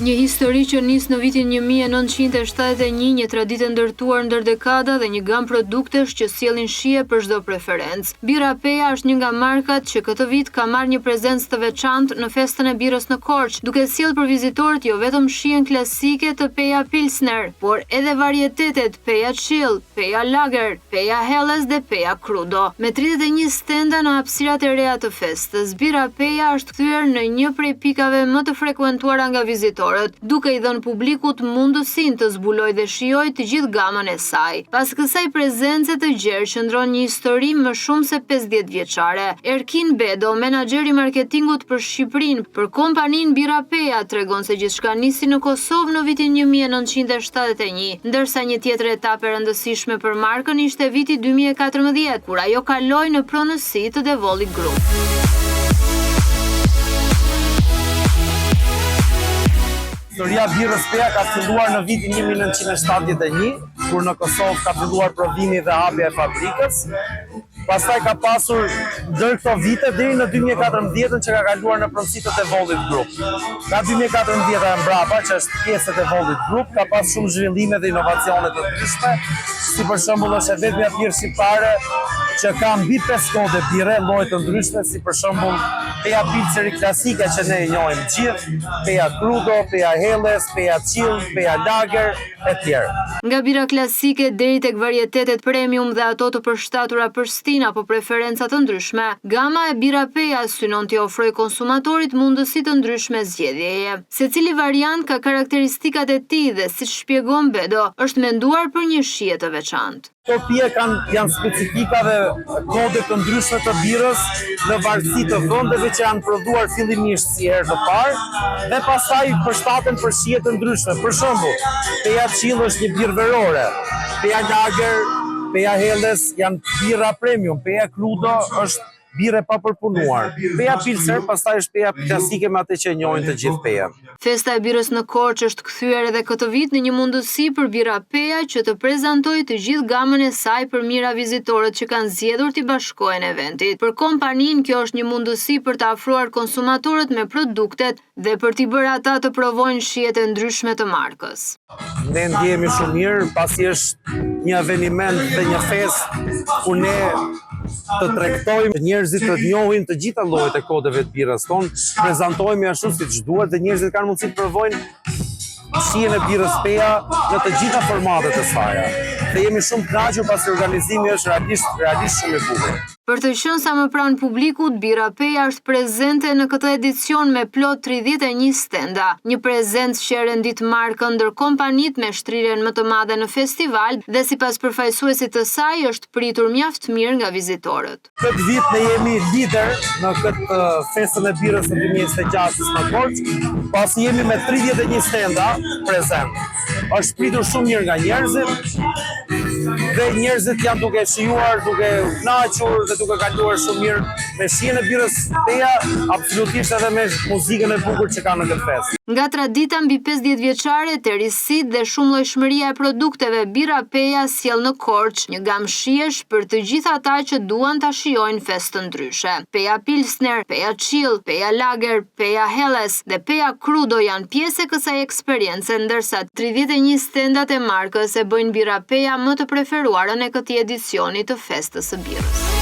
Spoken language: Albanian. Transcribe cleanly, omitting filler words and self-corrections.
Një histori që nis në vitin 1971, një traditë ndërtuar ndër dekada dhe një gamë produktesh që sjellin shije për çdo preferencë. Bira Peja është një nga markat që këtë vit ka marrë një prezencë të veçantë në festën e birës në Korçë, duke sjellë për vizitorët jo vetëm shijen klasike të Peja Pilsner, por edhe varietetet Peja Chill, Peja Lager, Peja Helles dhe Peja Crudo. Me 31 stenda në hapësirat e reja të festës, Bira Peja është kthyer në një prej pikave më të frekuentuara nga vizitorët, duke i dhënë publikut mundësinë të zbulojë dhe shijojë të gjithë gamën e saj. Pas kësaj prezence të gjerë qëndron një histori më shumë se 50 vjeçare. Erkin Bedo, menaxheri i marketingut për Shqipërinë për kompaninë Bira Peja, tregon se gjithçka nisi në Kosovë në vitin 1971, ndërsa një tjetër etapë e rëndësishme për markën ishte viti 2014, kur ajo kaloi në pronësi të The Volli Group. Historia birrës Peja ka filluar në vitin 1971, kur në Kosovë ka filluar prodhimi dhe hapja e fabrikës. Pastaj ka pasur ndër këto vite deri në 2014 që ka kaluar në pronësi të The Volli Group. Nga 2014 e mbrapa, që është pjesë e The Volli Group, ka pas shumë zhvillime dhe inovacione të ndryshme, si për shembull është vetmja birë shqiptare që ka mbi 5 kode bire, lloje të ndryshme, si për shembull Peja Pilsner klasike që ne e njohim gjithë, Peja Crudo, Peja Helles, Peja Chill, Peja Lager e tjerë. Nga bira klasike deri tek varietetet premium dhe ato të përshtatura për stin apo preferenca të ndryshme, gama e Bira Peja synon t'i ofrojë konsumatorit mundësi të ndryshme zgjedhjeje. Secili variant ka karakteristikat e tij dhe, siç shpjegon Bedo, është menduar për një shije të veçantë. Këto pije janë specifika dhe kode të ndryshme të birës në varësi të vendeve që janë prodhuar fillimisht si herë të parë dhe pastaj përshtaten për shije të ndryshme. Për shembull, Peja Chill është një birë verore, Peja Lager, Peja Helles janë birra premium, Peja Crudo është birë e papërpunuar. Peja Pilsner pastaj është peja klasike me atë që e njohin të gjithë Peja. Festa e birës në Korçë është kthyer edhe këtë vit në një mundësi për Bira Peja që të prezantojë të gjithë gamën e saj për mira vizitorët që kanë zgjedhur t'i bashkohen eventit. Për kompaninë kjo është një mundësi për të afruar konsumatorët me produktet dhe për t'i bërë ata të provojnë shijet e ndryshme të markës. Ne ndjehemi shumë mirë pasi është një eveniment dhe një festë ku ne të tregtojmë njerëzit të njohin të gjitha llojet e kodeve të birës tonë, prezantojmë ashtu siç duhet dhe njerëzit kanë mundësi të provojnë shijen e birës Peja në të gjitha formatet e saj. Dhe jemi shumë të kënaqur pasi organizimi është realisht shumë i bukur. Për të qenë sa më pranë publikut, Bira Peja është prezente në këtë edicion me plot 31 stenda, një prezencë që rendit markën ndër kompanitë me shtrirjen më të madhe në festival dhe sipas përfaqësuesit të saj është pritur mjaft mirë nga vizitorët. Këtë vit ne jemi lider në këtë festën e birës në 2026 në Korçë, pasi jemi me 31 stenda prezent. Është pritur shumë mirë nga njerëzit dhe njerëzit janë duke shijuar, duke kënaqur dhe duke kaluar shumë mirë me shijen e birës Peja, absolutisht edhe me muzikën e bukur që ka në këtë festë. Nga tradita mbi 50 vjeçare, terisitë dhe shumëllojshmëria e produkteve, Bira Peja sjell në Korçë një gamë shijesh për të gjithë ata që duan ta shijojnë festë të ndryshe. Peja Pilsner, Peja Chill, Peja Lager, Peja Helles dhe Peja Crudo janë pjesë e kësaj eksperience, ndërsa 31 stendat e markës e bëjnë Bira Peja më të preferuarën e këtij edicioni të festës së birës.